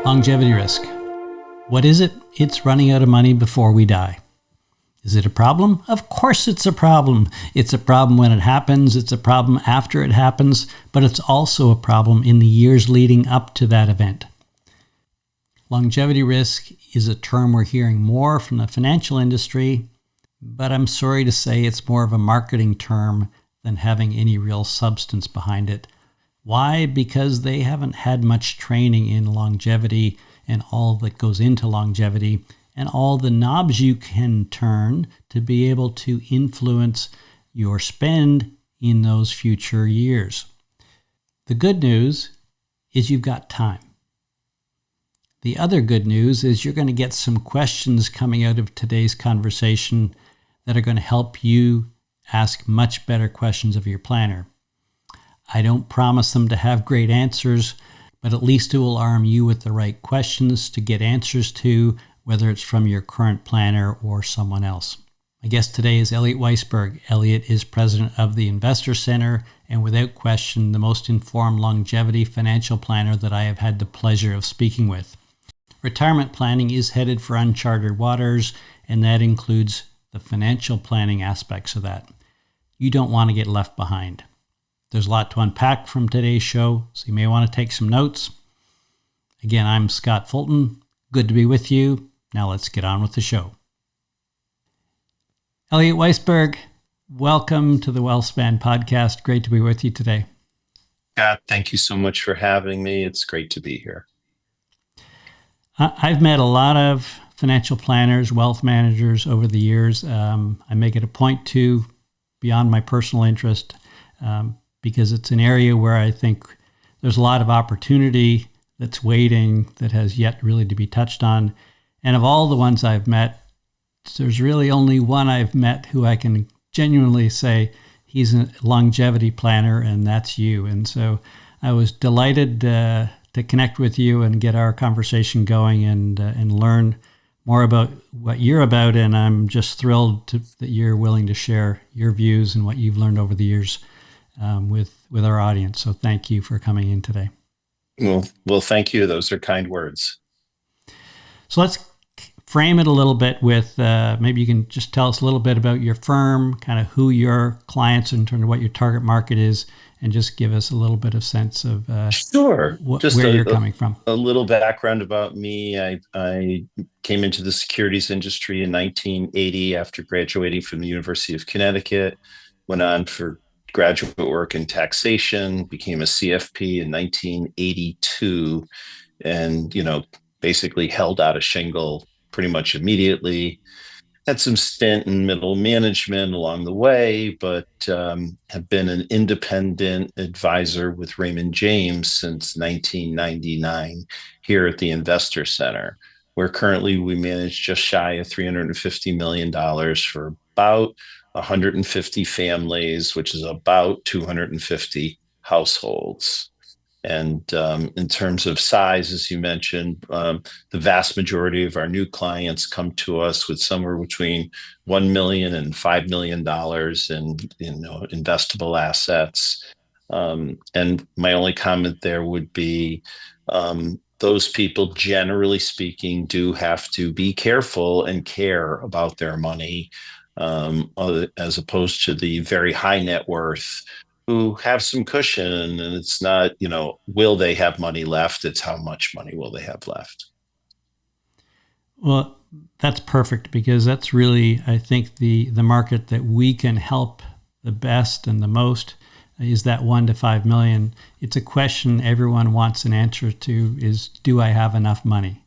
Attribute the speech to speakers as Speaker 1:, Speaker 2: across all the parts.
Speaker 1: Longevity risk. What is it? It's running out of money before we die. Is it a problem? Of course it's a problem. It's a problem when it happens. It's a problem after it happens, but it's also a problem in the years leading up to that event. Longevity risk is a term we're hearing more from the financial industry, but I'm sorry to say it's more of a marketing term than having any real substance behind it. Why? Because they haven't had much training in longevity and all that goes into longevity and all the knobs you can turn to be able to influence your spend in those future years. The good news is you've got time. The other good news is you're going to get some questions coming out of today's conversation that are going to help you ask much better questions of your planner. I don't promise them to have great answers, but at least it will arm you with the right questions to get answers to, whether it's from your current planner or someone else. My guest today is Eliot Weissberg. Eliot is president of the Investor Center and without question the most informed longevity financial planner that I have had the pleasure of speaking with. Retirement planning is headed for uncharted waters, and that includes the financial planning aspects of that. You don't want to get left behind. There's a lot to unpack from today's show, so you may want to take some notes. Again, I'm Scott Fulton. Good to be with you. Now let's get on with the show. Eliot Weissberg, welcome to the WealthSpan podcast. Great to be with you today.
Speaker 2: Scott, thank you so much for having me. It's great to be here.
Speaker 1: I've met a lot of financial planners, wealth managers over the years. I make it a point to, beyond my personal interest, because it's an area where I think there's a lot of opportunity that's waiting that has yet really to be touched on. And of all the ones I've met, there's really only one I've met who I can genuinely say he's a longevity planner, and that's you. And so I was delighted to connect with you and get our conversation going and learn more about what you're about. And I'm just thrilled that you're willing to share your views and what you've learned over the years with our audience. So thank you for coming in today.
Speaker 2: Well, thank you. Those are kind words.
Speaker 1: So let's frame it a little bit with maybe you can just tell us a little bit about your firm, kind of who your clients in terms of what your target market is, and just give us a little bit of sense of
Speaker 2: Sure.
Speaker 1: Where you're coming from.
Speaker 2: A little background about me. I came into the securities industry in 1980 after graduating from the University of Connecticut, went on for graduate work in taxation, became a CFP in 1982, and, basically held out a shingle pretty much immediately. Had some stint in middle management along the way, but have been an independent advisor with Raymond James since 1999 here at the Investor Center, where currently we manage just shy of $350 million for about 150 families, which is about 250 households. And in terms of size, as you mentioned, the vast majority of our new clients come to us with somewhere between $1 million and $5 million in investable assets. And my only comment there would be those people, generally speaking, do have to be careful and care about their money, as opposed to the very high net worth who have some cushion. And it's not, will they have money left? It's how much money will they have left?
Speaker 1: Well, that's perfect, because that's really, I think, the market that we can help the best and the most is that 1 to 5 million. It's a question everyone wants an answer to is, do I have enough money?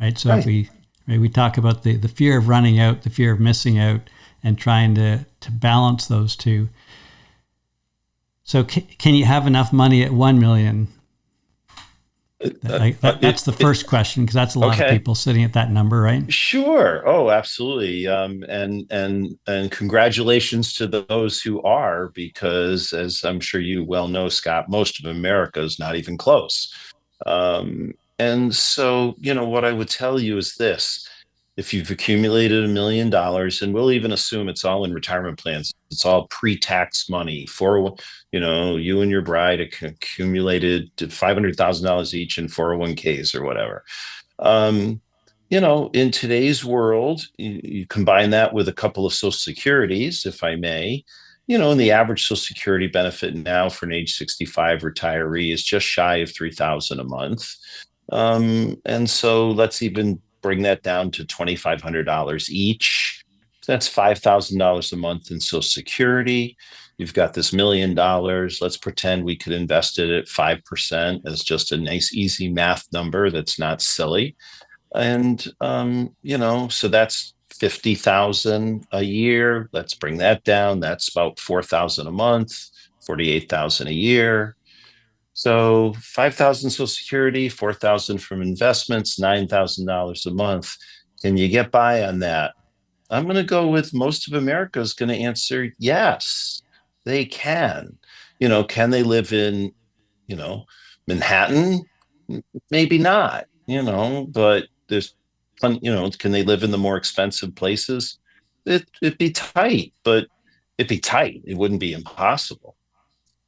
Speaker 1: Right. So
Speaker 2: right.
Speaker 1: If we talk about the fear of running out, the fear of missing out, and trying to balance those two. So can you have enough money at 1 million? That's the first question, because that's a lot of people sitting at that number, right?
Speaker 2: Sure. Oh, absolutely. And congratulations to those who are, because as I'm sure you well know, Scott, most of America is not even close. And so, what I would tell you is this: if you've accumulated $1 million, and we'll even assume it's all in retirement plans, it's all pre-tax money for, you and your bride accumulated $500,000 each in 401ks or whatever. In today's world, you combine that with a couple of Social Securities, if I may, and the average Social Security benefit now for an age 65 retiree is just shy of $3,000 a month. And so let's even bring that down to $2,500 each. That's $5,000 a month in Social Security. You've got this $1 million. Let's pretend we could invest it at 5% as just a nice, easy math number that's not silly. And, so that's 50,000 a year. Let's bring that down. That's about 4,000 a month, 48,000 a year. So 5,000 Social Security, 4,000 from investments, $9,000 a month. Can you get by on that? I'm going to go with most of America is going to answer yes, they can. Can they live in, Manhattan? Maybe not, but there's, can they live in the more expensive places? It'd be tight, but it'd be tight. It wouldn't be impossible.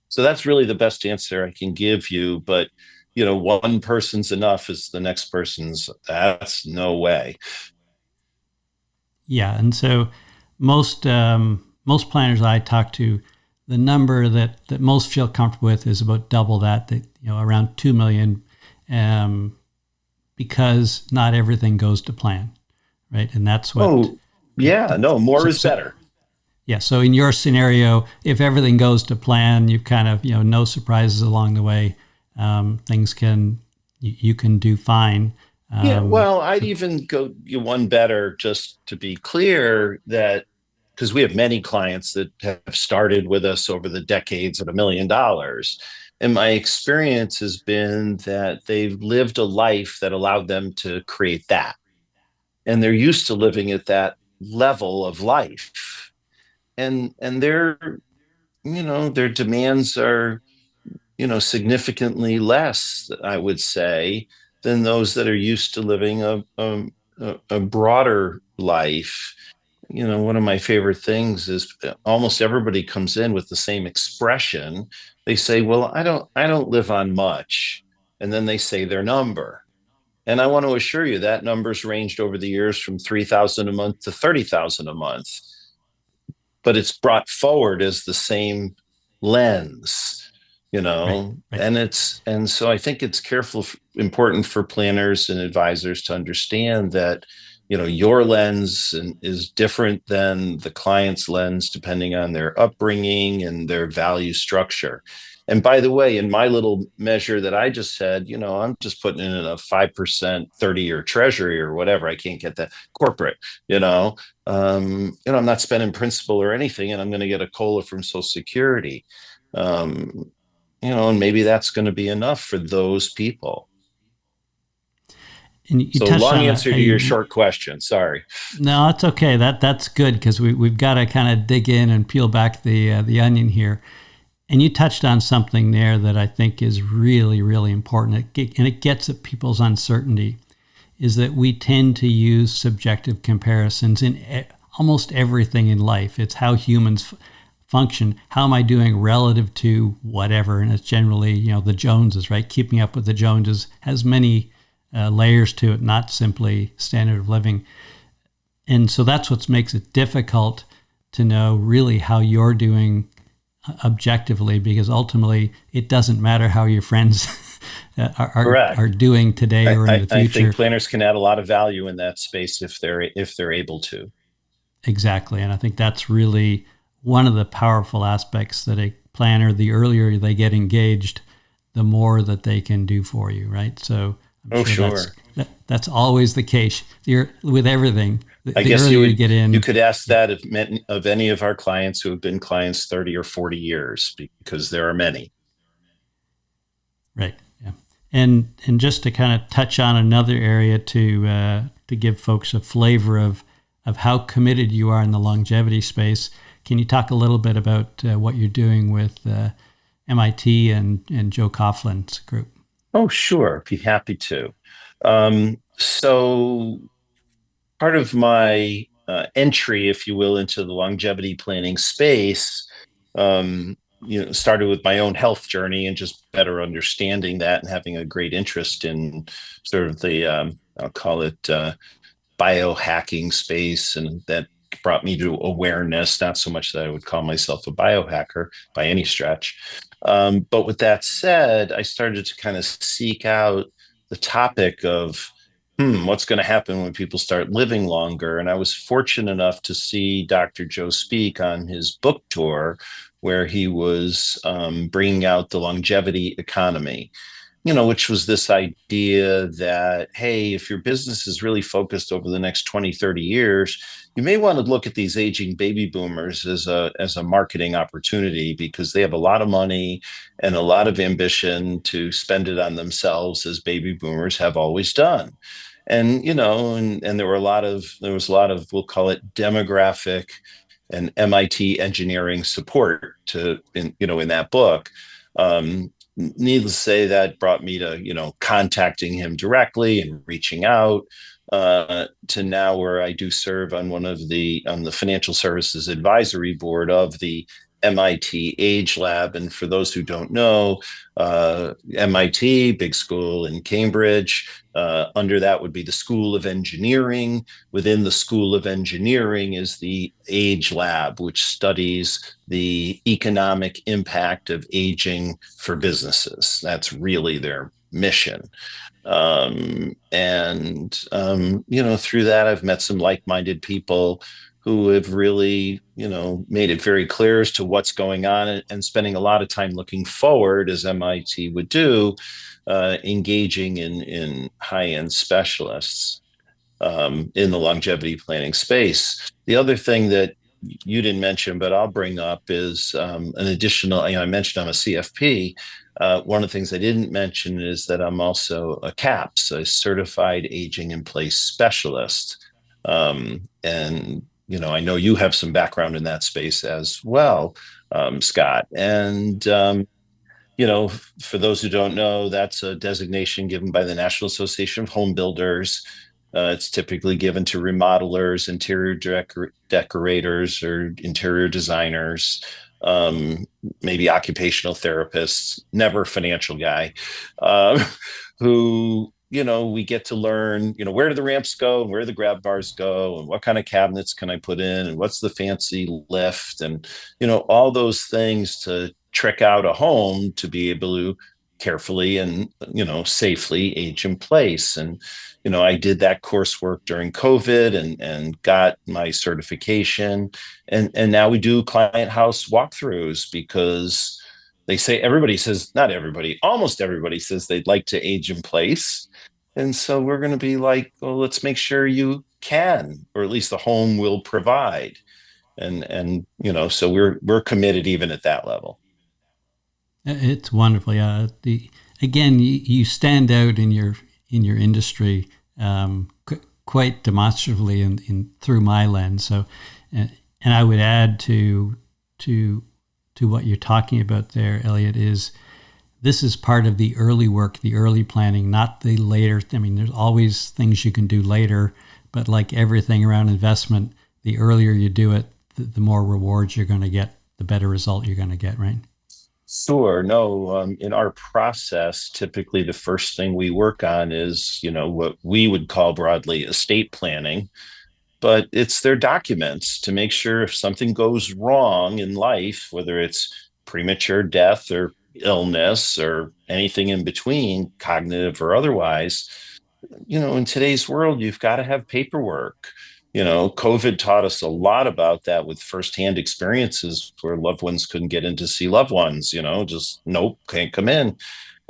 Speaker 2: So that's really the best answer I can give you. But, one person's enough is the next person's. That's no way.
Speaker 1: Yeah. And so most planners I talk to, the number that most feel comfortable with is about double that around 2 million, because not everything goes to plan. Right. And that's what.
Speaker 2: Oh, yeah. No, more is better.
Speaker 1: Yeah. So in your scenario, if everything goes to plan, you kind of, no surprises along the way. You can do fine.
Speaker 2: Yeah. Well, I'd even go one better, just to be clear, that because we have many clients that have started with us over the decades at $1 million. And my experience has been that they've lived a life that allowed them to create that. And they're used to living at that level of life. And their demands are, significantly less, I would say, than those that are used to living a broader life. One of my favorite things is almost everybody comes in with the same expression. They say, well, I don't live on much. And then they say their number. And I want to assure you that number's ranged over the years from 3,000 a month to 30,000 a month. But it's brought forward as the same lens, right. And so I think it's important for planners and advisors to understand that, your lens is different than the client's lens, depending on their upbringing and their value structure. And by the way, in my little measure that I just said, I'm just putting in a 5% 30-year treasury or whatever. I can't get that corporate, I'm not spending principal or anything, and I'm going to get a COLA from Social Security. And maybe that's going to be enough for those people.
Speaker 1: And you
Speaker 2: so long answer to your short question. Sorry.
Speaker 1: No, it's okay. That's good, because we've got to kind of dig in and peel back the onion here. And you touched on something there that I think is really, really important, and it gets at people's uncertainty, is that we tend to use subjective comparisons in almost everything in life. It's how humans function. How am I doing relative to whatever? And it's generally, the Joneses, right? Keeping up with the Joneses has many layers to it, not simply standard of living. And so that's what makes it difficult to know really how you're doing objectively, because ultimately it doesn't matter how your friends are doing today or in the future.
Speaker 2: I think planners can add a lot of value in that space if they're able to.
Speaker 1: Exactly. And I think that's really one of the powerful aspects that a planner, the earlier they get engaged, the more that they can do for you, right? So I'm sure. That's always the case. With everything.
Speaker 2: I guess you could ask that of any of our clients who have been clients 30 or 40 years, because there are many.
Speaker 1: Right. Yeah. And just to kind of touch on another area to give folks a flavor of how committed you are in the longevity space, can you talk a little bit about what you're doing with MIT and Joe Coughlin's group?
Speaker 2: Oh, sure. Be happy to. So part of my entry, if you will, into the longevity planning space, started with my own health journey and just better understanding that and having a great interest in sort of the, I'll call it biohacking space. And that brought me to awareness, not so much that I would call myself a biohacker by any stretch. But with that said, I started to kind of seek out the topic of what's going to happen when people start living longer. And I was fortunate enough to see Dr. Joe speak on his book tour, where he was bringing out the longevity economy, which was this idea that, hey, if your business is really focused over the next 20, 30 years, you may want to look at these aging baby boomers as a marketing opportunity because they have a lot of money and a lot of ambition to spend it on themselves, as baby boomers have always done. And, and there was a lot of, we'll call it demographic and MIT engineering support in that book. Needless to say, that brought me to contacting him directly and reaching out to now where I do serve on the financial services advisory board of the MIT Age Lab. And for those who don't know, MIT, big school in Cambridge, under that would be the School of Engineering. Within the School of Engineering is the Age Lab, which studies the economic impact of aging for businesses. That's really their mission. Through that, I've met some like-minded people who have really, made it very clear as to what's going on and spending a lot of time looking forward, as MIT would do, engaging in high-end specialists in the longevity planning space. The other thing that you didn't mention, but I'll bring up is an additional, I mentioned I'm a CFP. One of the things I didn't mention is that I'm also a CAPS, a Certified Aging in Place Specialist. I know you have some background in that space as well, Scott. And, for those who don't know, that's a designation given by the National Association of Home Builders. It's typically given to remodelers, interior decorators, or interior designers, maybe occupational therapists, never a financial guy, who, we get to learn, where do the ramps go and where do the grab bars go and what kind of cabinets can I put in and what's the fancy lift and, all those things to trick out a home to be able to carefully and, safely age in place. And, I did that coursework during COVID and got my certification. And now we do client house walkthroughs because not everybody, almost everybody says they'd like to age in place. And so we're going to be like, well, let's make sure you can, or at least the home will provide. So we're committed even at that level.
Speaker 1: It's wonderful. Yeah. Again, you stand out in your industry quite demonstratively in through my lens. So, and I would add to what you're talking about there, Eliot, is this is part of the early work, the early planning, not the later. I mean, there's always things you can do later, but like everything around investment, the earlier you do it, the more rewards you're going to get, the better result you're going to get, right?
Speaker 2: Sure. No, in our process, typically the first thing we work on is, what we would call broadly estate planning, but it's their documents to make sure if something goes wrong in life, whether it's premature death or illness or anything in between, cognitive or otherwise, in today's world, you've got to have paperwork. COVID taught us a lot about that with firsthand experiences where loved ones couldn't get in to see loved ones, just nope, can't come in.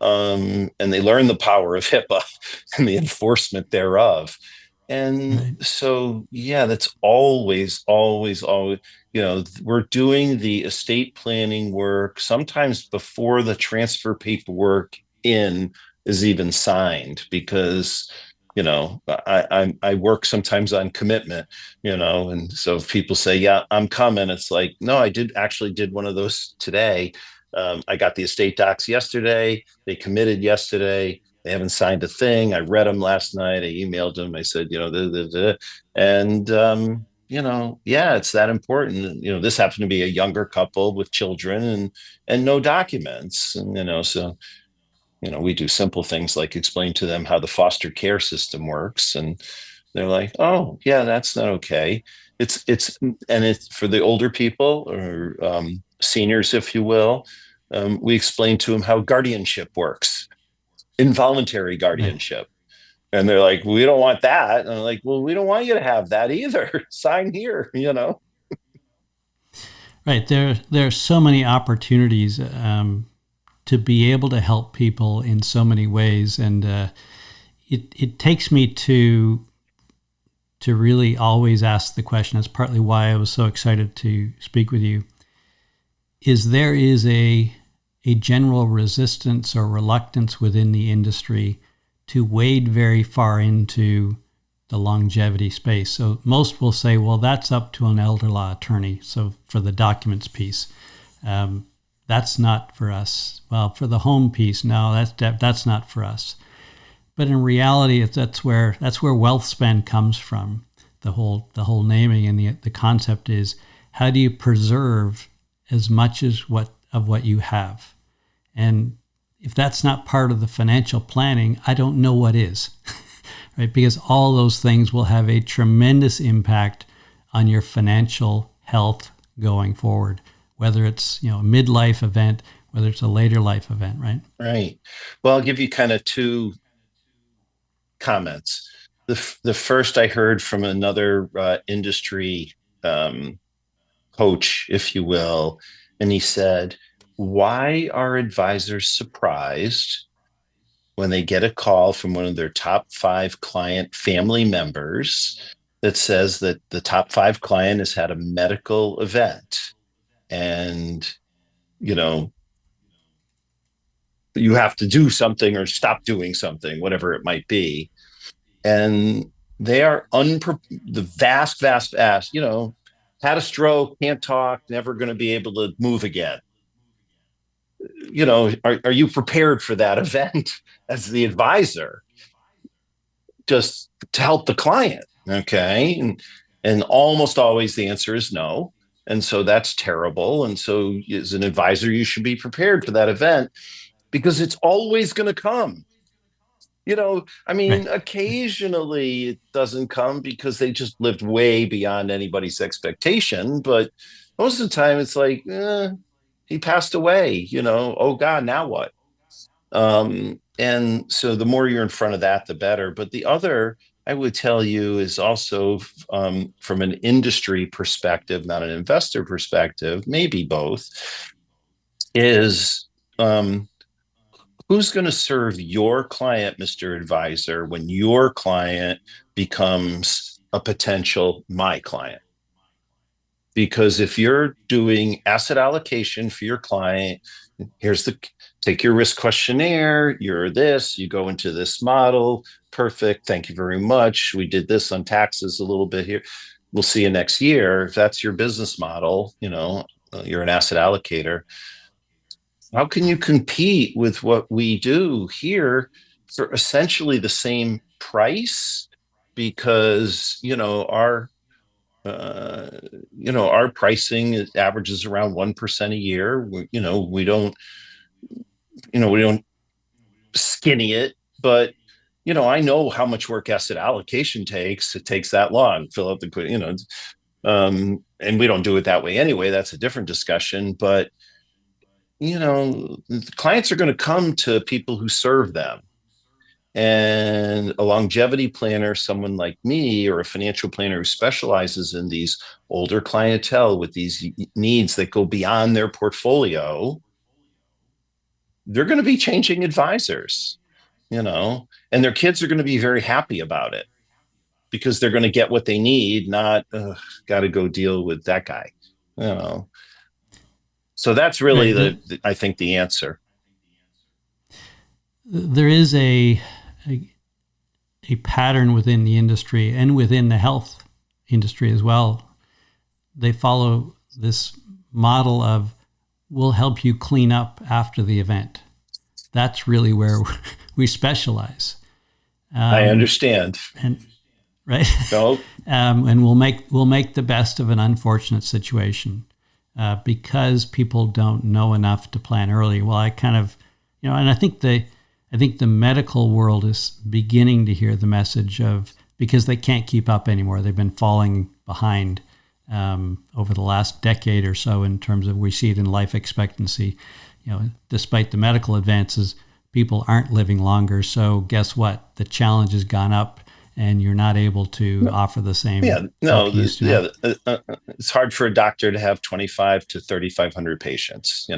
Speaker 2: And they learned the power of HIPAA and the enforcement thereof. And right. So, yeah, that's always, we're doing the estate planning work sometimes before the transfer paperwork is even signed because I work sometimes on commitment, and so if people say, yeah, I'm coming, it's like, no, I did one of those today. I got the estate docs yesterday. They committed yesterday. They haven't signed a thing. I read them last night. I emailed them. I said, and yeah, it's that important. This happened to be a younger couple with children and no documents, and so we do simple things like explain to them how the foster care system works, and they're like, oh yeah, that's not okay. It's for the older people or seniors, if you will. We explain to them how guardianship works, involuntary
Speaker 1: Right.
Speaker 2: guardianship. And they're like, we don't want that. And I'm like, well, we don't want you to have that either. Sign here.
Speaker 1: Right. There are so many opportunities to be able to help people in so many ways, and it takes me to really always ask the question. That's partly why I was so excited to speak with you. There is a general resistance or reluctance within the industry to wade very far into the longevity space. So most will say, well, that's up to an elder law attorney. So for the documents piece, that's not for us. Well, for the home piece, no, that's not for us. But in reality, that's where wealth span comes from. The whole naming and the concept is, how do you preserve as much as what you have? And if that's not part of the financial planning, I don't know what is. Right? Because all those things will have a tremendous impact on your financial health going forward, whether it's a midlife event, whether it's a later life event, right?
Speaker 2: Right. Well, I'll give you kind of two comments. The first I heard from another industry coach, if you will, and he said, why are advisors surprised when they get a call from one of their top 5 client family members that says that the top 5 client has had a medical event, and you have to do something or stop doing something, whatever it might be, and they are the vast had a stroke, can't talk, never going to be able to move again. Are you prepared for that event as the advisor, just to help the client? Okay. And almost always the answer is no. And so that's terrible. And so as an advisor, you should be prepared for that event, because it's always going to come.
Speaker 1: Right.
Speaker 2: Occasionally it doesn't come because they just lived way beyond anybody's expectation. But most of the time it's like, he passed away, oh God, now what? And so the more you're in front of that, the better. But the other, I would tell you, is also from an industry perspective, not an investor perspective, maybe both, is who's going to serve your client, Mr. Advisor, when your client becomes a potential my client? Because if you're doing asset allocation for your client, take your risk questionnaire, you're this, you go into this model, perfect, thank you very much. We did this on taxes a little bit here. We'll see you next year. If that's your business model, you're an asset allocator. How can you compete with what we do here for essentially the same price? Because, our pricing averages around 1% a year. We don't skinny it, but I know how much work asset allocation takes. It takes that long. Fill out the, and we don't do it that way anyway. That's a different discussion. But the clients are going to come to people who serve them. And a longevity planner, someone like me, or a financial planner who specializes in these older clientele with these needs that go beyond their portfolio, they're going to be changing advisors, and their kids are going to be very happy about it, because they're going to get what they need, not got to go deal with that guy. So that's really I think the answer.
Speaker 1: There is a pattern within the industry and within the health industry as well. They follow this model of, we'll help you clean up after the event. that's really where we specialize.
Speaker 2: I understand.
Speaker 1: And right,
Speaker 2: No,
Speaker 1: and we'll make the best of an unfortunate situation because people don't know enough to plan early. Well, I kind of, and I think the medical world is beginning to hear the message of, because they can't keep up anymore. They've been falling behind over the last decade or so in terms of, we see it in life expectancy. Despite the medical advances, people aren't living longer. So guess what? The challenge has gone up, and you're not able to offer the same.
Speaker 2: It's hard for a doctor to have 25 to 3,500 patients.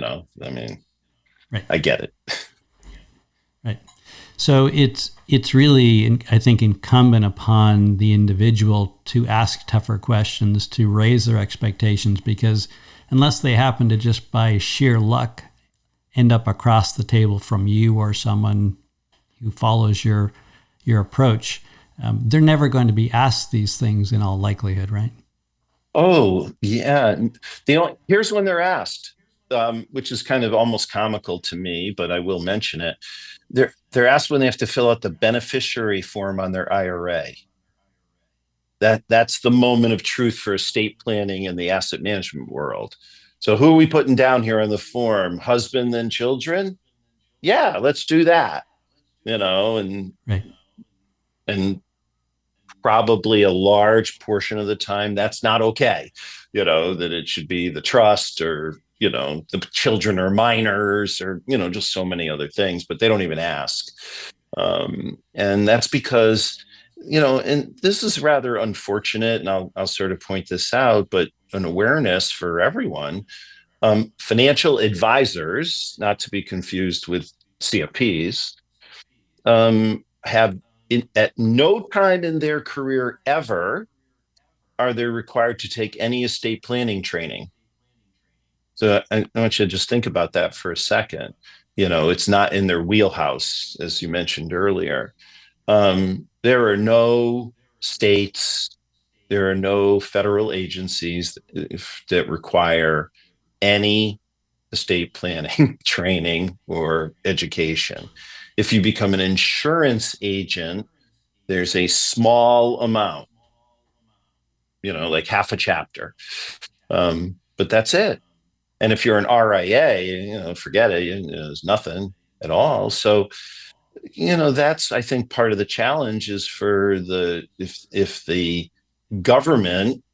Speaker 1: Right.
Speaker 2: I get it.
Speaker 1: Right. So it's really, I think, incumbent upon the individual to ask tougher questions, to raise their expectations, because unless they happen to just by sheer luck end up across the table from you or someone who follows your approach, they're never going to be asked these things in all likelihood, right?
Speaker 2: Oh, yeah. Here's when they're asked, which is kind of almost comical to me, but I will mention it. They're asked when they have to fill out the beneficiary form on their IRA. That's the moment of truth for estate planning in the asset management world. So who are we putting down here on the form? Husband and children? Yeah, let's do that. And
Speaker 1: right.
Speaker 2: And probably a large portion of the time that's not okay. That it should be the trust, or the children are minors, or just so many other things, but they don't even ask. And that's because, and this is rather unfortunate, and I'll sort of point this out, but an awareness for everyone. Financial advisors, not to be confused with CFPs, have at no time in their career ever are they required to take any estate planning training. So I want you to just think about that for a second. It's not in their wheelhouse, as you mentioned earlier. There are no states, there are no federal agencies that require any estate planning training or education. If you become an insurance agent, there's a small amount, like half a chapter. But that's it. And if you're an RIA, forget it. There's nothing at all. So, that's, I think, part of the challenge is for if the government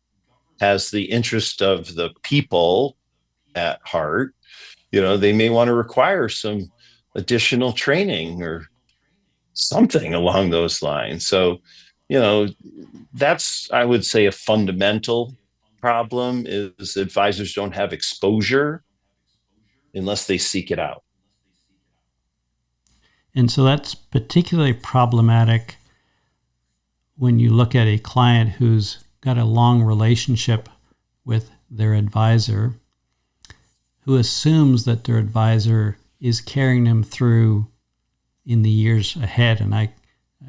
Speaker 2: has the interest of the people at heart, they may want to require some additional training or something along those lines. So, that's, I would say, a fundamental problem is advisors don't have exposure unless they seek it out.
Speaker 1: And so that's particularly problematic when you look at a client who's got a long relationship with their advisor, who assumes that their advisor is carrying them through in the years ahead. And I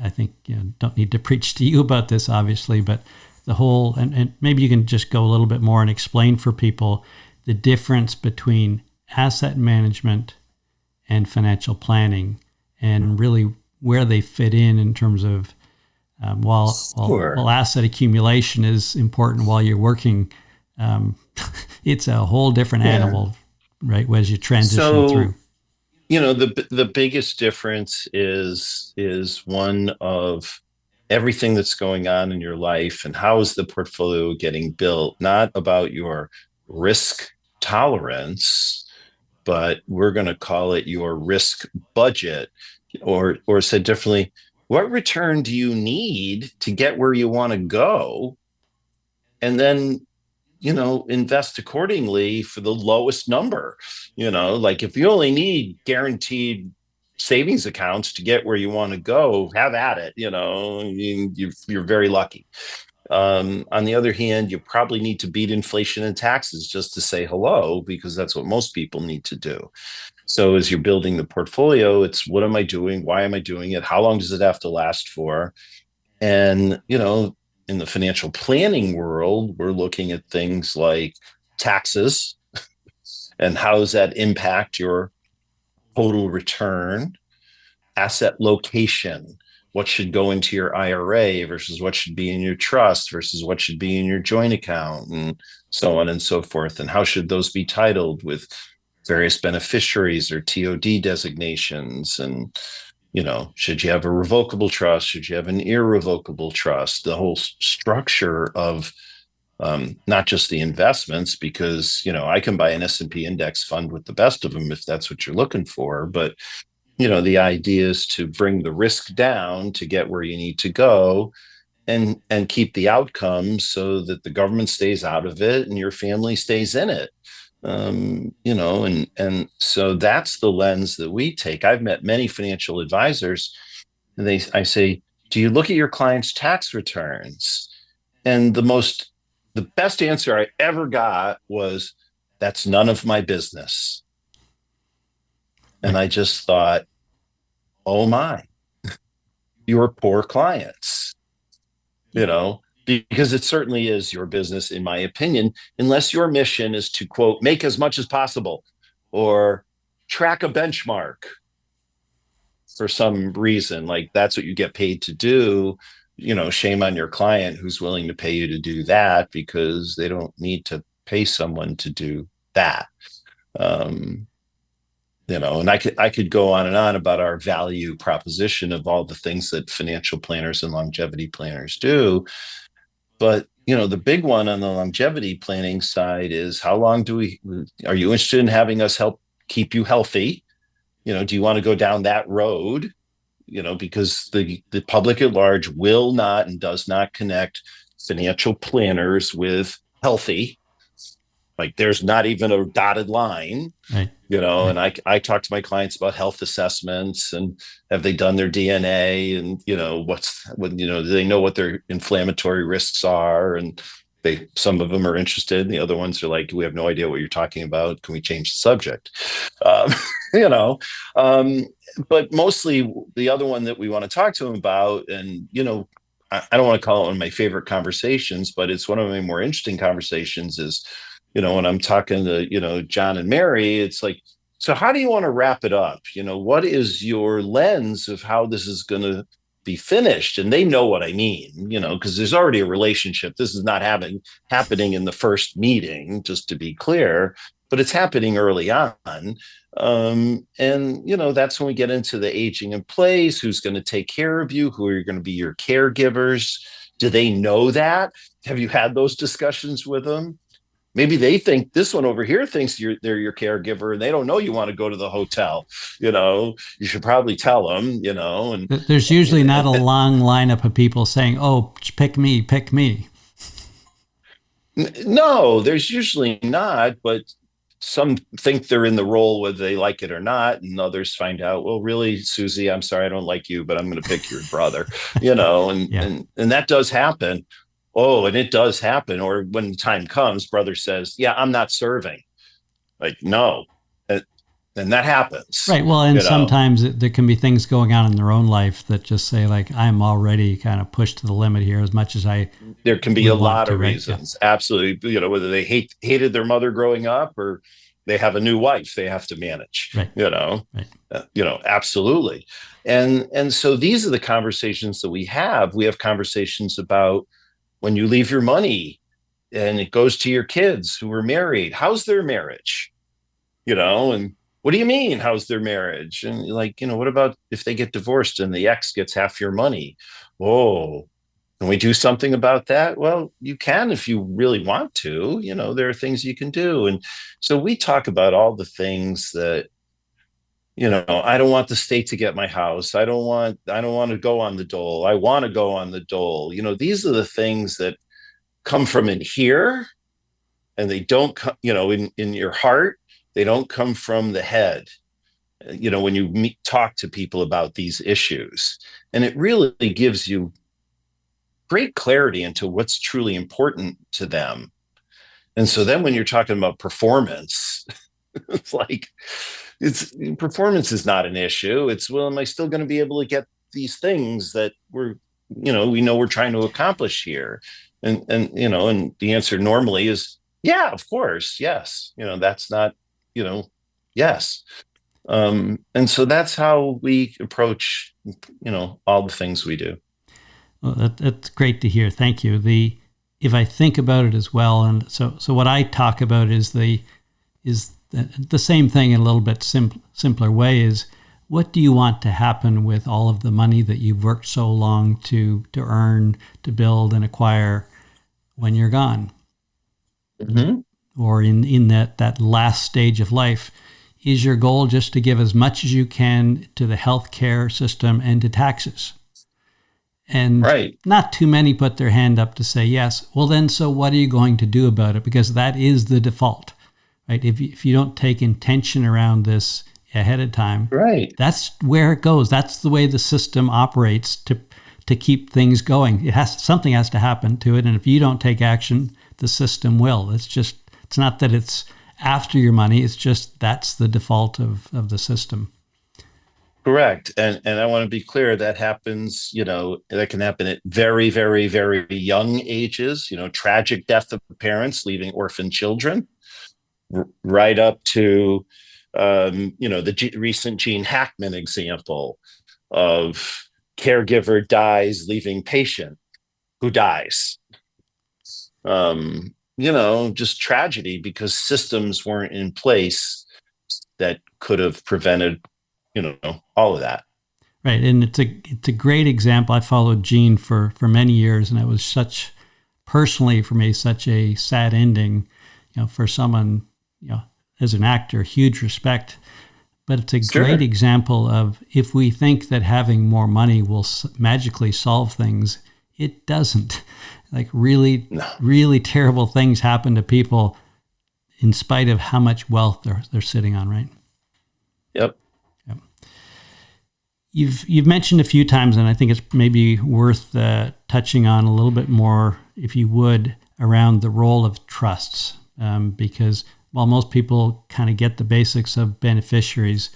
Speaker 1: think, don't need to preach to you about this, obviously, but the whole, and maybe you can just go a little bit more and explain for people the difference between asset management and financial planning, and really where they fit in terms of, while asset accumulation is important while you're working, it's a whole different animal, right, as you transition through.
Speaker 2: The biggest difference is one of everything that's going on in your life and how is the portfolio getting built, not about your risk tolerance, but we're going to call it your risk budget, or said differently, what return do you need to get where you want to go? And then, invest accordingly for the lowest number. Like if you only need guaranteed savings accounts to get where you want to go, have at it. You're very lucky. On the other hand, you probably need to beat inflation and taxes just to say hello, because that's what most people need to do. So as you're building the portfolio, it's what am I doing? Why am I doing it? How long does it have to last for? And, in the financial planning world, we're looking at things like taxes and how does that impact your total return, asset location, what should go into your IRA versus what should be in your trust versus what should be in your joint account, and so on and so forth. And how should those be titled with various beneficiaries or TOD designations? And, should you have a revocable trust? Should you have an irrevocable trust? The whole structure of not just the investments, because, I can buy an S&P index fund with the best of them if that's what you're looking for. But the idea is to bring the risk down to get where you need to go, and keep the outcomes so that the government stays out of it and your family stays in it. And so that's the lens that we take. I've met many financial advisors, and I say, do you look at your clients' tax returns? And the best answer I ever got was, that's none of my business. And I just thought, oh my, you're poor clients, because it certainly is your business, in my opinion, unless your mission is to, quote, make as much as possible or track a benchmark for some reason. Like, that's what you get paid to do. Shame on your client who's willing to pay you to do that, because they don't need to pay someone to do that. And I could go on and on about our value proposition of all the things that financial planners and longevity planners do. But, the big one on the longevity planning side is, how long are you interested in having us help keep you healthy? Do you want to go down that road? Because the public at large will not and does not connect financial planners with healthy. Like, there's not even a dotted line,
Speaker 1: right.
Speaker 2: And I talk to my clients about health assessments, and have they done their DNA, and, do they know what their inflammatory risks are? And some of them are interested, and the other ones are like, we have no idea what you're talking about. Can we change the subject? But mostly the other one that we want to talk to them about, and, I don't want to call it one of my favorite conversations, but it's one of my more interesting conversations, is, when I'm talking to, John and Mary, it's like, so how do you want to wrap it up? What is your lens of how this is going to be finished? And they know what I mean, because there's already a relationship. This is not happening in the first meeting, just to be clear, but it's happening early on. And, that's when we get into the aging in place, who's going to take care of you, who are going to be your caregivers. Do they know that? Have you had those discussions with them? Maybe they think this one over here thinks they're your caregiver, and they don't know you want to go to the hotel. You should probably tell them, And
Speaker 1: there's usually not a long lineup of people saying, oh, pick me, pick me.
Speaker 2: No, there's usually not, but some think they're in the role whether they like it or not, and others find out, well, really, Susie, I'm sorry, I don't like you, but I'm going to pick your brother, and that does happen. Oh, and it does happen. Or when the time comes, brother says, yeah, I'm not serving. Like, no. And that happens.
Speaker 1: Right. Well, and sometimes there can be things going on in their own life that just say, like, I'm already kind of pushed to the limit here, as much as
Speaker 2: there can be a lot of reasons. Yeah. Absolutely. Whether they hated their mother growing up, or they have a new wife they have to manage,
Speaker 1: right.
Speaker 2: Right. Absolutely. And so these are the conversations that we have. We have conversations about, when you leave your money and it goes to your kids who are married, how's their marriage? And what do you mean, how's their marriage? And like, what about if they get divorced and the ex gets half your money? Oh, can we do something about that? Well, you can if you really want to. There are things you can do. And so we talk about all the things that, I don't want the state to get my house. I don't want to go on the dole. I want to go on the dole. These are the things that come from in here, and they don't come, in your heart. They don't come from the head. When you talk to people about these issues, and it really gives you great clarity into what's truly important to them. And so then when you're talking about performance, it's like, performance is not an issue. It's, well, am I still going to be able to get these things that we know we're trying to accomplish here? And the answer normally is, yeah, of course. Yes. That's not, yes. And so that's how we approach, all the things we do.
Speaker 1: Well, that's great to hear. Thank you. If I think about it as well, and so what I talk about is the same thing in a little bit simpler way. Is what do you want to happen with all of the money that you've worked so long to earn, to build and acquire when you're gone,
Speaker 2: Mm-hmm.
Speaker 1: or in that last stage of life? Is your goal just to give as much as you can to the healthcare system and to taxes? And
Speaker 2: Right.
Speaker 1: not too many put their hand up to say yes. Well, then, so what are you going to do about it? Because that is the default, right? If you don't take intention around this ahead of time,
Speaker 2: Right.
Speaker 1: that's where it goes. That's the way the system operates to keep things going. Something has to happen to it, and if you don't take action, the system will. It's not that it's after your money. It's just that's the default of the system.
Speaker 2: Correct. And I want to be clear that happens, that can happen at very, very, very young ages, tragic death of parents leaving orphan children, right up to, the recent Gene Hackman example of caregiver dies, leaving patient who dies. Just tragedy because systems weren't in place that could have prevented, all of that.
Speaker 1: Right, and it's a great example. I followed Gene for many years, and it was personally for me such a sad ending. For someone, as an actor, huge respect. But it's a great example of, if we think that having more money will magically solve things, it doesn't. Like really,
Speaker 2: No.
Speaker 1: really terrible things happen to people in spite of how much wealth they're sitting on. Right.
Speaker 2: Yep.
Speaker 1: You've mentioned a few times, and I think it's maybe worth touching on a little bit more, if you would, around the role of trusts, because while most people kind of get the basics of beneficiaries,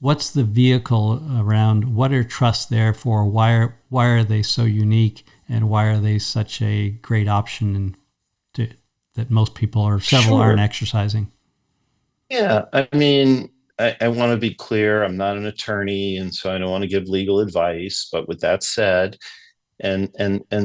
Speaker 1: what's the vehicle around? What are trusts there for? Why are they so unique, and why are they such a great option that most people or several aren't exercising?
Speaker 2: Yeah, I mean, I want to be clear. I'm not an attorney, and so I don't want to give legal advice. But with that said, and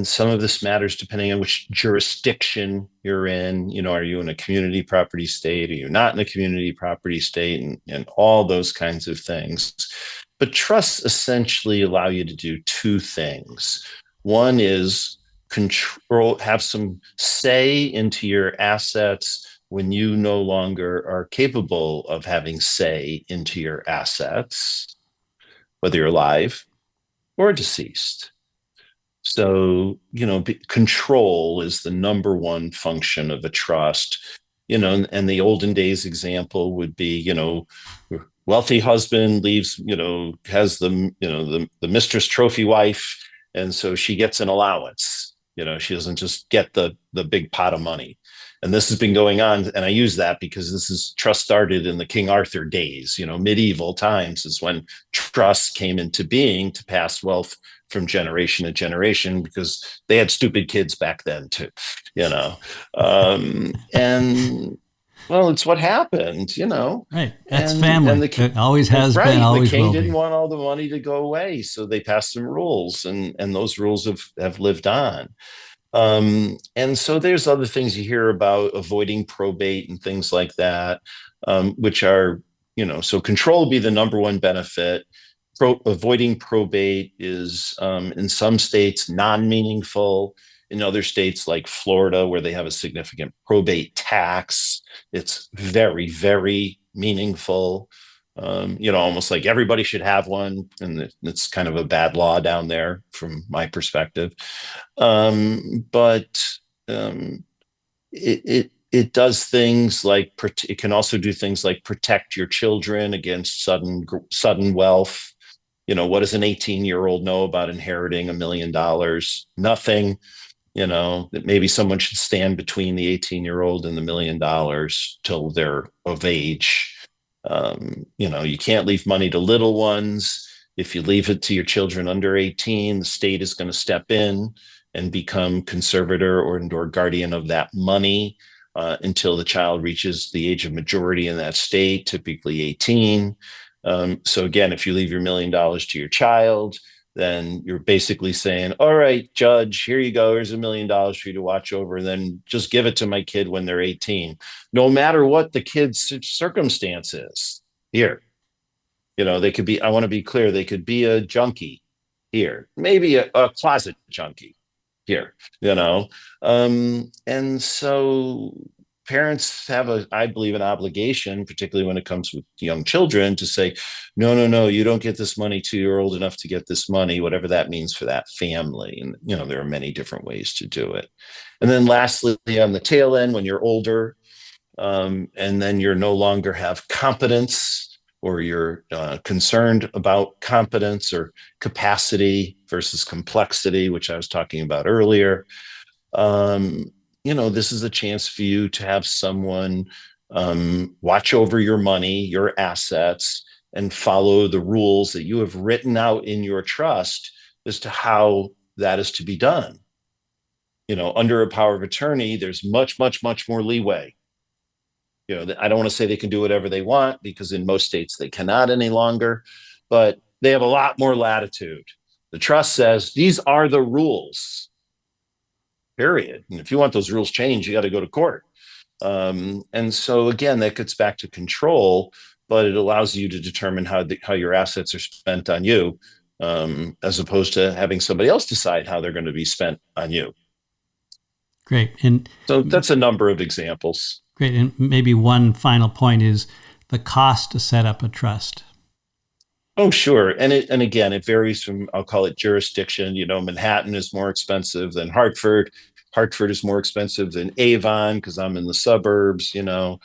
Speaker 2: some of this matters depending on which jurisdiction you're in. Are you in a community property state? Are you not in a community property state? And all those kinds of things. But trusts essentially allow you to do two things. One is have some say into your assets when you no longer are capable of having say into your assets, whether you're alive or deceased. So, control is the number one function of a trust. And the olden days example would be, wealthy husband leaves, has the mistress trophy wife, and so she gets an allowance. She doesn't just get the big pot of money. And this has been going on, and I use that because trust started in the King Arthur days. Medieval times is when trusts came into being to pass wealth from generation to generation, because they had stupid kids back then too. And well, it's what happened.
Speaker 1: Right, that's
Speaker 2: and
Speaker 1: family.
Speaker 2: the king,
Speaker 1: It always has
Speaker 2: right,
Speaker 1: been, always
Speaker 2: the king
Speaker 1: will
Speaker 2: didn't
Speaker 1: be.
Speaker 2: want all the money to go away, so they passed some rules, and those rules have lived on. And so there's other things you hear about, avoiding probate and things like that, which are, so control will be the number one benefit. Avoiding probate is, in some states, non-meaningful. In other states like Florida, where they have a significant probate tax, it's very, very meaningful. Almost like everybody should have one, and it's kind of a bad law down there from my perspective. But it does things like, it can also do things like protect your children against sudden wealth. What does an 18-year-old know about inheriting $1 million? Nothing. That maybe someone should stand between the 18-year-old and the $1 million till they're of age. You can't leave money to little ones. If you leave it to your children under 18, the state is going to step in and become conservator or guardian of that money. until the child reaches the age of majority in that state, typically 18. So again, if you leave your $1 million to your child, then you're basically saying, all right, judge, here you go. Here's $1 million for you to watch over. And then just give it to my kid when they're 18, no matter what the kid's circumstance is. Here, they could be, I want to be clear, they could be a junkie here, maybe a closet junkie here, and so parents have I believe, an obligation, particularly when it comes with young children, to say, no, you don't get this money till you're old enough to get this money, whatever that means for that family. And, there are many different ways to do it. And then lastly, on the tail end, when you're older, and then you're no longer have competence, or you're concerned about competence or capacity versus complexity, which I was talking about earlier, this is a chance for you to have someone watch over your money, your assets, and follow the rules that you have written out in your trust as to how that is to be done. Under a power of attorney, there's much, much, much more leeway. I don't want to say they can do whatever they want, because in most states they cannot any longer, but they have a lot more latitude. The trust says these are the rules, period. And if you want those rules changed, you got to go to court. And so again, that gets back to control, but it allows you to determine how your assets are spent on you, as opposed to having somebody else decide how they're going to be spent on you.
Speaker 1: Great. And
Speaker 2: so that's a number of examples.
Speaker 1: Great. And maybe one final point is the cost to set up a trust.
Speaker 2: Oh, sure. And again, it varies from, I'll call it jurisdiction. Manhattan is more expensive than Hartford. Hartford is more expensive than Avon, because I'm in the suburbs, And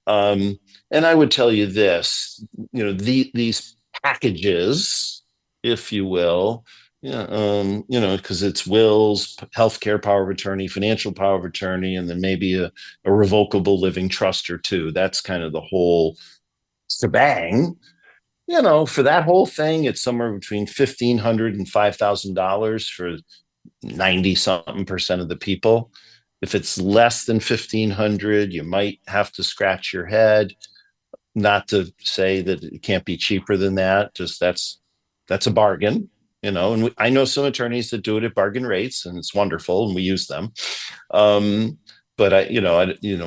Speaker 2: I would tell you this, these packages, if you will, because it's wills, healthcare power of attorney, financial power of attorney, and then maybe a revocable living trust or two. That's kind of the whole shebang. For that whole thing, it's somewhere between $1,500 and $5,000 for 90-something% of the people. If it's less than $1,500, you might have to scratch your head. Not to say that it can't be cheaper than that. Just that's a bargain. And I know some attorneys that do it at bargain rates, and it's wonderful, and we use them. But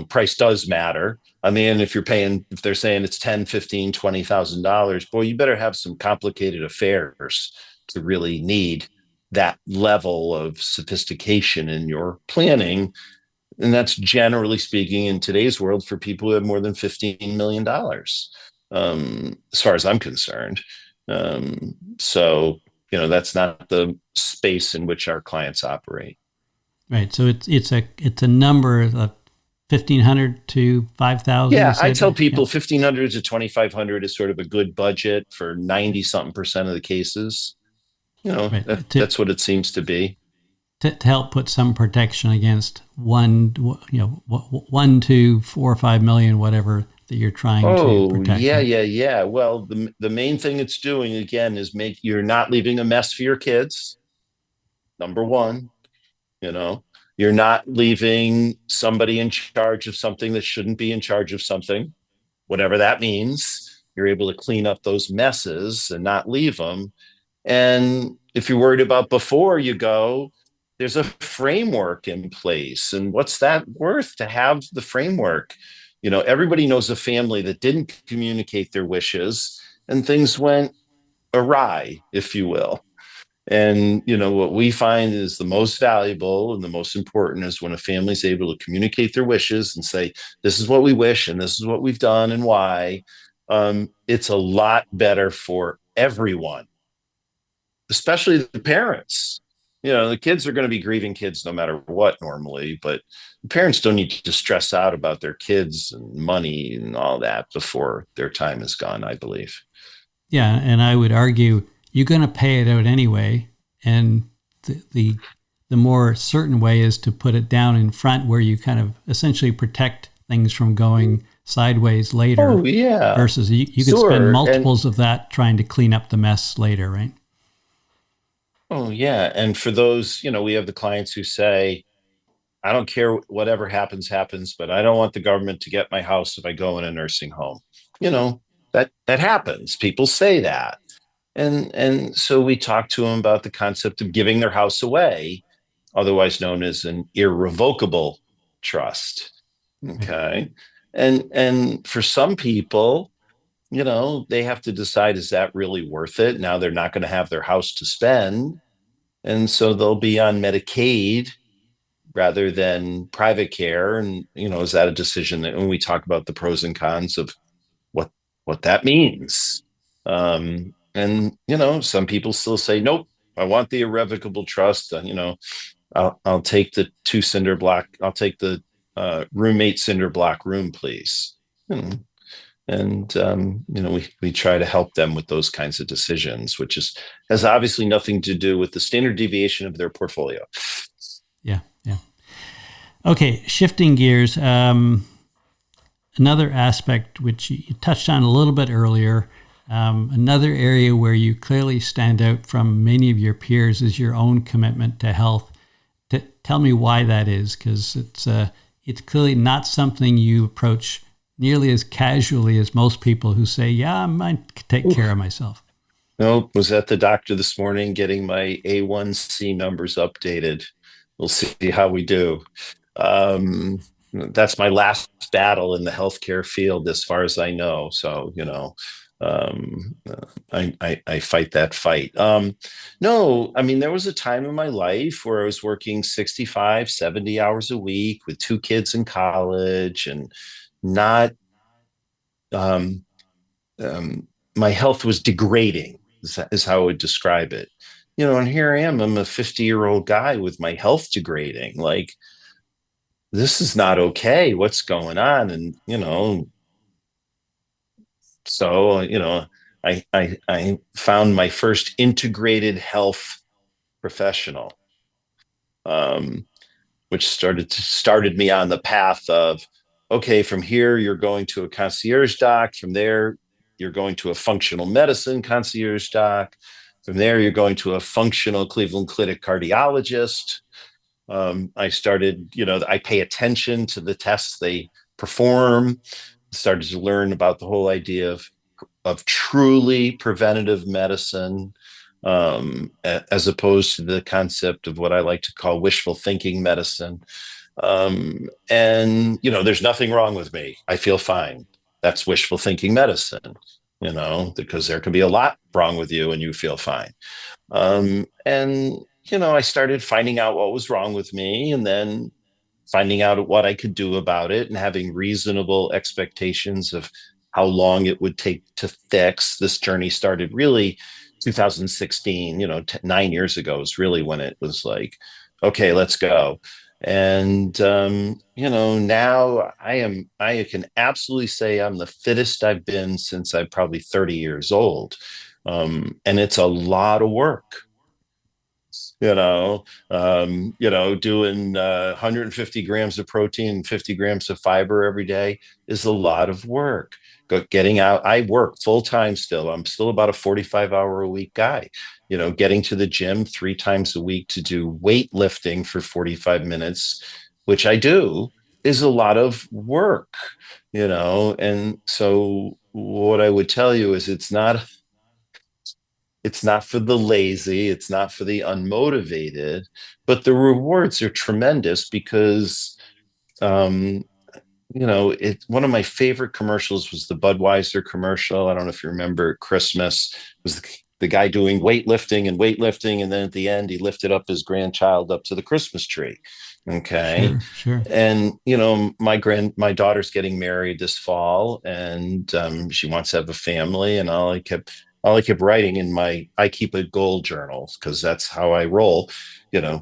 Speaker 2: price does matter. I mean, if they're saying it's $10,000, $15,000, $20,000, boy, you better have some complicated affairs to really need that level of sophistication in your planning. And that's generally speaking in today's world for people who have more than $15 million, as far as I'm concerned. So that's not the space in which our clients operate.
Speaker 1: Right. So it's a number of 1,500 to 5,000.
Speaker 2: Yeah, I tell people 1,500 to 2,500 is sort of a good budget for 90-something% of the cases.
Speaker 1: Right.
Speaker 2: That's what it seems to be.
Speaker 1: To help put some protection against 1 to 4 or 5 million, whatever that you're trying to protect.
Speaker 2: Yeah. Well, the main thing it's doing, again, is you're not leaving a mess for your kids. Number one, you're not leaving somebody in charge of something that shouldn't be in charge of something, whatever that means. You're able to clean up those messes and not leave them. And if you're worried about before you go, there's a framework in place. And what's that worth to have the framework? Everybody knows a family that didn't communicate their wishes and things went awry, if you will. And, what we find is the most valuable and the most important is when a family is able to communicate their wishes and say, this is what we wish and this is what we've done and why. It's a lot better for everyone, especially the parents. The kids are going to be grieving kids no matter what normally, but parents don't need to stress out about their kids and money and all that before their time is gone, I believe.
Speaker 1: Yeah, and I would argue you're going to pay it out anyway, and the more certain way is to put it down in front where you kind of essentially protect things from going sideways later.
Speaker 2: Oh, yeah.
Speaker 1: Versus you could spend multiples of that trying to clean up the mess later, right?
Speaker 2: Oh, yeah. And for those, we have the clients who say, I don't care, whatever happens, but I don't want the government to get my house if I go in a nursing home. You know, that happens. People say that. And so we talked to them about the concept of giving their house away, otherwise known as an irrevocable trust.
Speaker 1: Right.
Speaker 2: Okay. And for some people, they have to decide, is that really worth it? Now they're not going to have their house to spend. And so they'll be on Medicaid rather than private care. And, is that a decision that when we talk about the pros and cons of what that means? And, some people still say, nope, I want the irrevocable trust. I'll take the I'll take the roommate cinder block room, please. And we try to help them with those kinds of decisions, which has obviously nothing to do with the standard deviation of their portfolio.
Speaker 1: Yeah. Okay, shifting gears. Another aspect which you touched on a little bit earlier, another area where you clearly stand out from many of your peers is your own commitment to health. Tell me why that is, because it's clearly not something you approach nearly as casually as most people who say, yeah, I might take care of myself.
Speaker 2: No, was at the doctor this morning getting my A1C numbers updated. We'll see how we do. That's my last battle in the healthcare field, as far as I know. So, I fight that fight. No, I mean, there was a time in my life where I was working 65, 70 hours a week with 2 kids in college and not, my health was degrading, is how I would describe it. And here I am, I'm a 50-year-old guy with my health degrading. Like, this is not okay. What's going on? And, so, I found my first integrated health professional, which started me on the path of, okay, from here, you're going to a concierge doc. From there, you're going to a functional medicine concierge doc. From there, you're going to a functional Cleveland Clinic cardiologist. I started, I pay attention to the tests they perform, started to learn about the whole idea of truly preventative medicine, as opposed to the concept of what I like to call wishful thinking medicine. And, there's nothing wrong with me. I feel fine. That's wishful thinking medicine, because there can be a lot wrong with you and you feel fine. And, I started finding out what was wrong with me and then finding out what I could do about it and having reasonable expectations of how long it would take to fix. This journey started really 2016, 9 years ago is really when it was like, okay, let's go. And, now I can absolutely say I'm the fittest I've been since I'm probably 30 years old. And it's a lot of work. Doing 150 grams of protein and 50 grams of fiber every day is a lot of work. Getting out, I work full time still. I'm still about a 45-hour a week guy. Getting to the gym 3 times a week to do weightlifting for 45 minutes, which I do, is a lot of work, And so what I would tell you is it's not for the lazy, it's not for the unmotivated, but the rewards are tremendous because, one of my favorite commercials was the Budweiser commercial. I don't know if you remember, Christmas. It was the guy doing weightlifting, and then at the end, he lifted up his grandchild up to the Christmas tree. Okay.
Speaker 1: Sure.
Speaker 2: And, my daughter's getting married this fall, and she wants to have a family, and all I kept writing in I keep a goal journal because that's how I roll,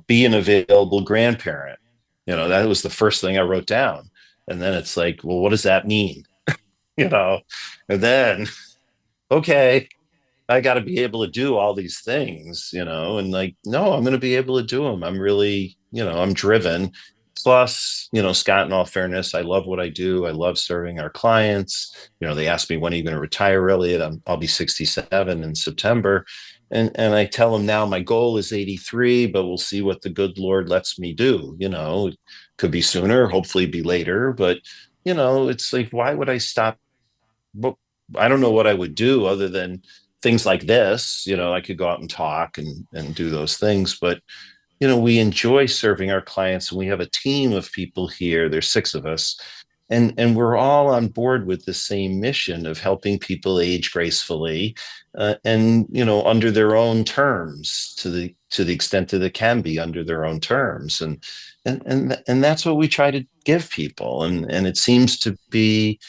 Speaker 2: be an available grandparent. That was the first thing I wrote down. And then it's like, well, what does that mean? And then, okay, I got to be able to do all these things, and like, no, I'm going to be able to do them. I'm really, I'm driven. Plus, Scott, in all fairness, I love what I do. I love serving our clients. They ask me, when are you going to retire, Eliot? I'll be 67 in September. And I tell them now my goal is 83, but we'll see what the good Lord lets me do, Could be sooner, hopefully be later, but it's like, why would I stop? Well, I don't know what I would do other than things like this. I could go out and talk and do those things, but we enjoy serving our clients, and we have a team of people here. There's 6 of us, and we're all on board with the same mission of helping people age gracefully, and under their own terms, to the extent that it can be under their own terms, and that's what we try to give people, and it seems to be,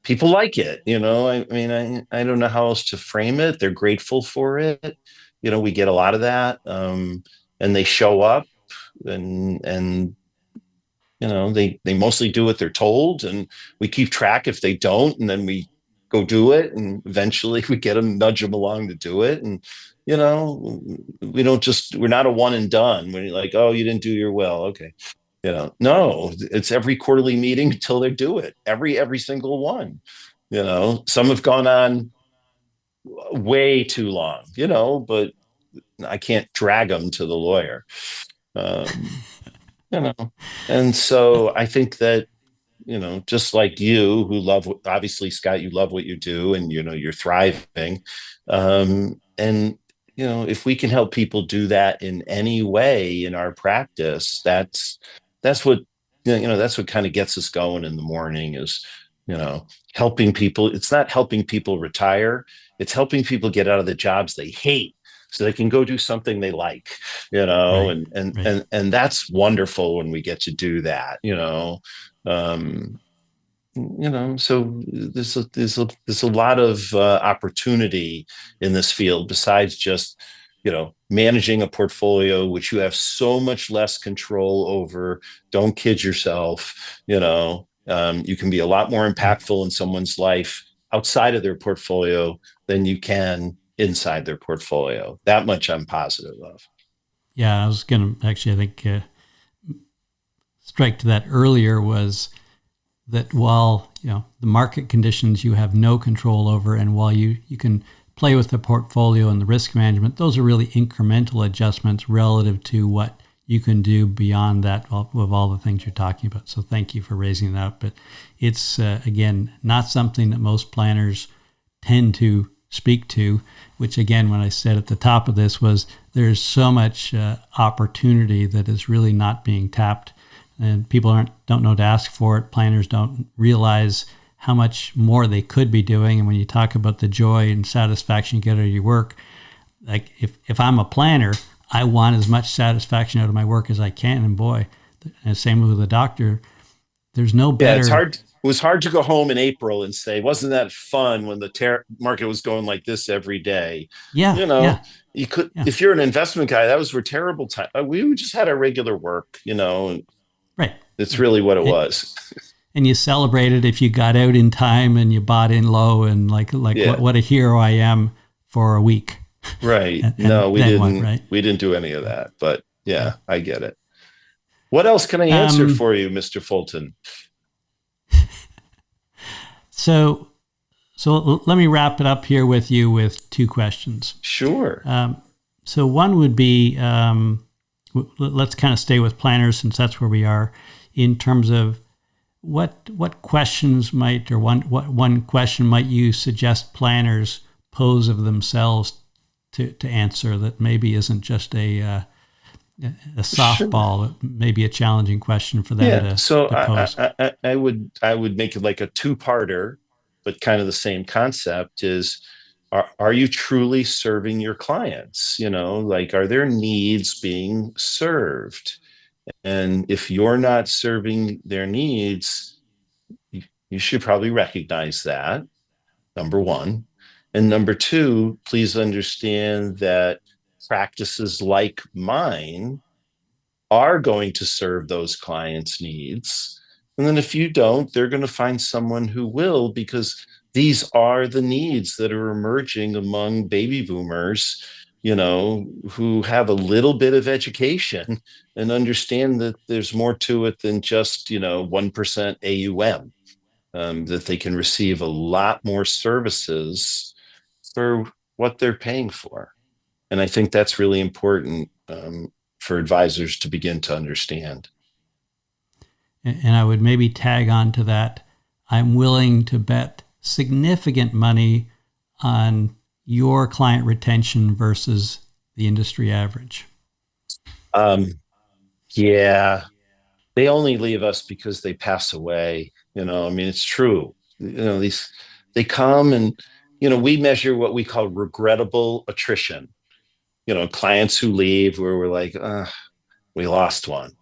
Speaker 2: people like it. I mean, I don't know how else to frame it. They're grateful for it. We get a lot of that, and they show up, and they mostly do what they're told, and we keep track if they don't, and then we go do it, and eventually we get them, nudge them along to do it. And we're not a one and done when you're like, oh, you didn't do your will, okay. No, it's every quarterly meeting until they do it, every single one. Some have gone on way too long, but I can't drag them to the lawyer. um, you know and so I think that, just like you, who love, obviously, Scott, you love what you do, and you're thriving, and if we can help people do that in any way in our practice, that's what that's what kind of gets us going in the morning, is helping people. It's not helping people retire, it's helping people get out of the jobs they hate so they can go do something they like.
Speaker 1: Right.
Speaker 2: And
Speaker 1: Right.
Speaker 2: that's wonderful when we get to do that. So there's a lot of opportunity in this field, besides just managing a portfolio, which you have so much less control over. Don't kid yourself. You can be a lot more impactful in someone's life outside of their portfolio than you can inside their portfolio. That much I'm positive of.
Speaker 1: Yeah, I was going to actually, I think, strike to that earlier, was that while the market conditions you have no control over, and while you can play with the portfolio and the risk management, those are really incremental adjustments relative to what you can do beyond that, with all the things you're talking about. So thank you for raising that up. But it's, again, not something that most planners tend to speak to, which, again, when I said at the top of this, was there's so much opportunity that is really not being tapped, and people don't know to ask for it. Planners don't realize how much more they could be doing. And when you talk about the joy and satisfaction you get out of your work, like if I'm a planner, I want as much satisfaction out of my work as I can. And boy, and same with the doctor, there's no better.
Speaker 2: Yeah, it's hard. It was hard to go home in April and say, wasn't that fun when the market was going like this every day?
Speaker 1: Yeah, yeah,
Speaker 2: You could,
Speaker 1: yeah.
Speaker 2: if you're an investment guy, that was a terrible time. We just had our regular work, and
Speaker 1: Right.
Speaker 2: it's really what it was.
Speaker 1: And you celebrated if you got out in time and you bought in low, and
Speaker 2: Yeah.
Speaker 1: what a hero I am for a week.
Speaker 2: Right.
Speaker 1: And
Speaker 2: No, we
Speaker 1: then
Speaker 2: didn't.
Speaker 1: what, right?
Speaker 2: We didn't do any of that. But yeah, I get it. What else can I answer for you, Mr. Fulton?
Speaker 1: So let me wrap it up here with you with 2 questions.
Speaker 2: Sure.
Speaker 1: So one would be, let's kind of stay with planners, since that's where we are, in terms of what questions might, or one question might you suggest planners pose of themselves to answer, that maybe isn't just a softball, sure, maybe a challenging question for them to pose.
Speaker 2: I would make it like a 2-parter, but kind of the same concept is, are you truly serving your clients? Like, are their needs being served? And if you're not serving their needs, you should probably recognize that, number one. And number two, please understand that practices like mine are going to serve those clients' needs. And then if you don't, they're going to find someone who will, because these are the needs that are emerging among baby boomers, who have a little bit of education and understand that there's more to it than just, 1% AUM, that they can receive a lot more services for what they're paying for. And I think that's really important, for advisors to begin to understand.
Speaker 1: And I would maybe tag on to that. I'm willing to bet significant money on your client retention versus the industry average.
Speaker 2: Yeah, they only leave us because they pass away. I mean, it's true. They come and, we measure what we call regrettable attrition. Clients who leave where we're like, we lost one.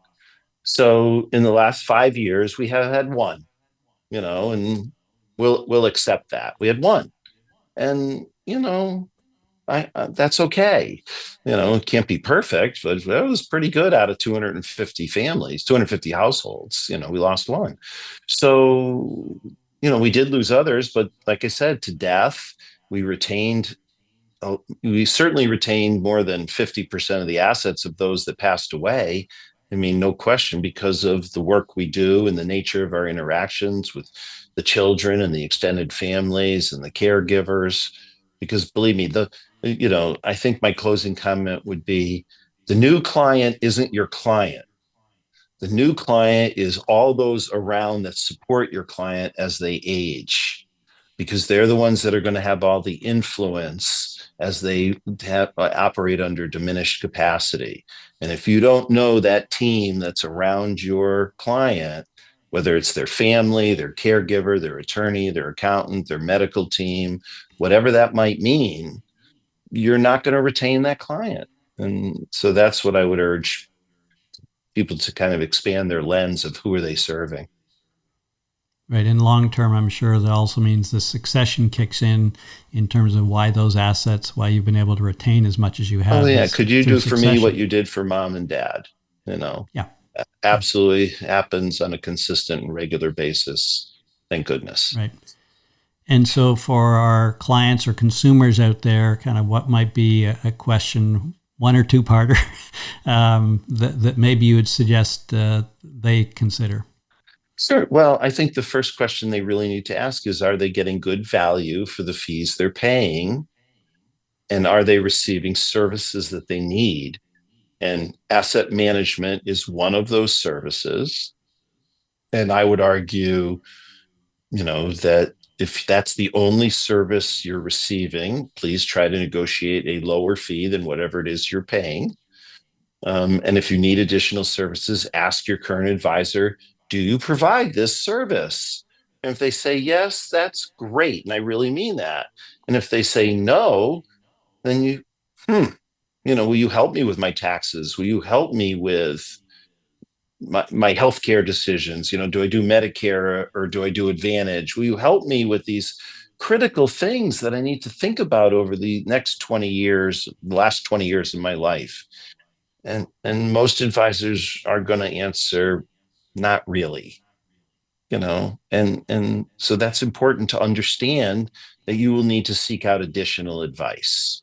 Speaker 2: So in the last 5 years, we have had one, and we'll accept that. We had one. And, that's okay. It can't be perfect, but it was pretty good out of 250 families, 250 households. We lost one. So, we did lose others, but like I said, to death, we certainly retained more than 50% of the assets of those that passed away. I mean, no question, because of the work we do and the nature of our interactions with the children and the extended families and the caregivers. Because believe me, I think my closing comment would be the new client isn't your client. The new client is all those around that support your client as they age, because they're the ones that are going to have all the influence as they operate under diminished capacity. And if you don't know that team that's around your client, whether it's their family, their caregiver, their attorney, their accountant, their medical team, whatever that might mean, you're not going to retain that client. And so that's what I would urge people to kind of expand their lens of who are they serving.
Speaker 1: Right. In long term, I'm sure that also means the succession kicks in terms of why those assets, why you've been able to retain as much as you have.
Speaker 2: Oh, yeah. Could you do for
Speaker 1: succession.
Speaker 2: me what you did for mom and dad?
Speaker 1: Yeah.
Speaker 2: Absolutely happens on a consistent and regular basis. Thank goodness.
Speaker 1: Right. And so for our clients or consumers out there, kind of what might be a question, one or two parter, that maybe you would suggest they consider?
Speaker 2: Sure. Well, I think the first question they really need to ask is, are they getting good value for the fees they're paying? And are they receiving services that they need? And asset management is one of those services. And I would argue, that if that's the only service you're receiving, please try to negotiate a lower fee than whatever it is you're paying. And if you need additional services, ask your current advisor, do you provide this service? And if they say yes, that's great. And I really mean that. And if they say no, then will you help me with my taxes? Will you help me with my healthcare decisions? Do I do Medicare or do I do Advantage? Will you help me with these critical things that I need to think about over the next 20 years, the last 20 years of my life? And most advisors are going to answer, not really, and so that's important to understand, that you will need to seek out additional advice.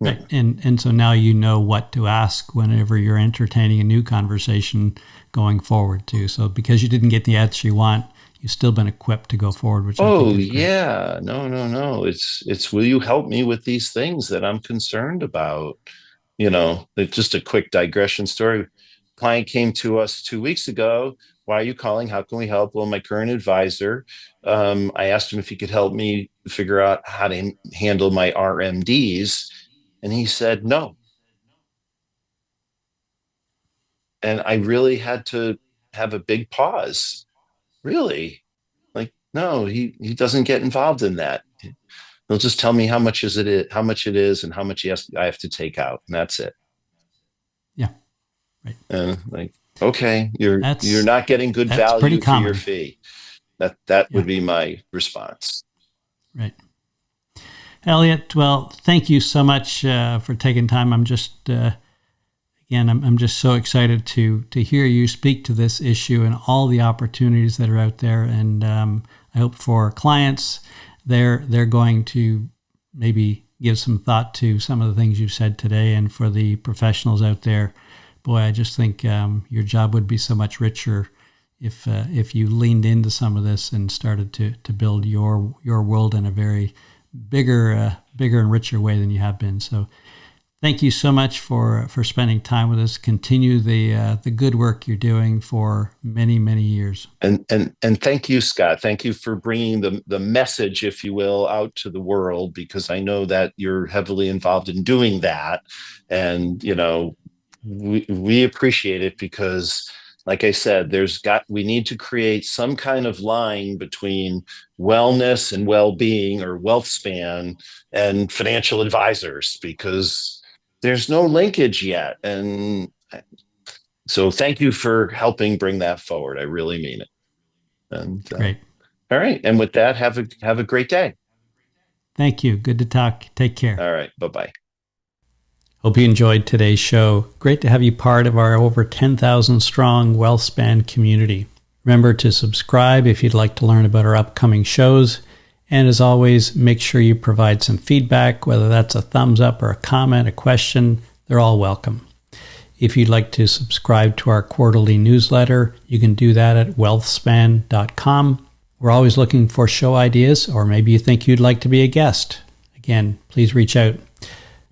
Speaker 1: Right. And so now you know what to ask whenever you're entertaining a new conversation going forward too. So because you didn't get the answer you want, you've still been equipped to go forward. Which
Speaker 2: no. It's will you help me with these things that I'm concerned about? It's just a quick digression story. Client came to us 2 weeks ago. Why are you calling? How can we help? Well, my current advisor, I asked him if he could help me figure out how to handle my RMDs. And he said, no. And I really had to have a big pause. Really? Like, no, he doesn't get involved in that. He'll just tell me how much it is, and how much I have to take out. And that's it.
Speaker 1: Yeah. Right.
Speaker 2: And like, okay, you're not getting good value for your fee. That would be my response.
Speaker 1: Right. Eliot, well, thank you so much for taking time. I'm just I'm just so excited to hear you speak to this issue and all the opportunities that are out there. And I hope for clients, they're going to maybe give some thought to some of the things you've said today. And for the professionals out there, boy, I just think your job would be so much richer if you leaned into some of this and started to build your world in a very bigger and richer way than you have been. So Thank you so much for spending time with us. Continue the good work you're doing for many, many years.
Speaker 2: And thank you, Scott. Thank you for bringing the message, if you will, out to the world, because I know that you're heavily involved in doing that. And, we appreciate it because, like I said, we need to create some kind of line between wellness and well-being, or wealth span, and financial advisors, because there's no linkage yet. And so thank you for helping bring that forward. I really mean it. And
Speaker 1: great.
Speaker 2: All right. And with that, have a great day.
Speaker 1: Thank you. Good to talk. Take care.
Speaker 2: All right. Bye-bye.
Speaker 1: Hope you enjoyed today's show. Great to have you part of our over 10,000 strong WealthSpan community. Remember to subscribe if you'd like to learn about our upcoming shows. And as always, make sure you provide some feedback, whether that's a thumbs up or a comment, a question. They're all welcome. If you'd like to subscribe to our quarterly newsletter, you can do that at wealthspan.com. We're always looking for show ideas, or maybe you think you'd like to be a guest. Again, please reach out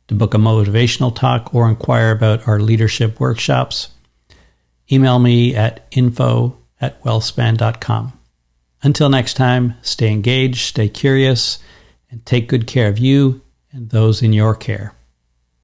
Speaker 1: to book a motivational talk or inquire about our leadership workshops. Email me at info@wealthspan.com. Until next time, stay engaged, stay curious, and take good care of you and those in your care.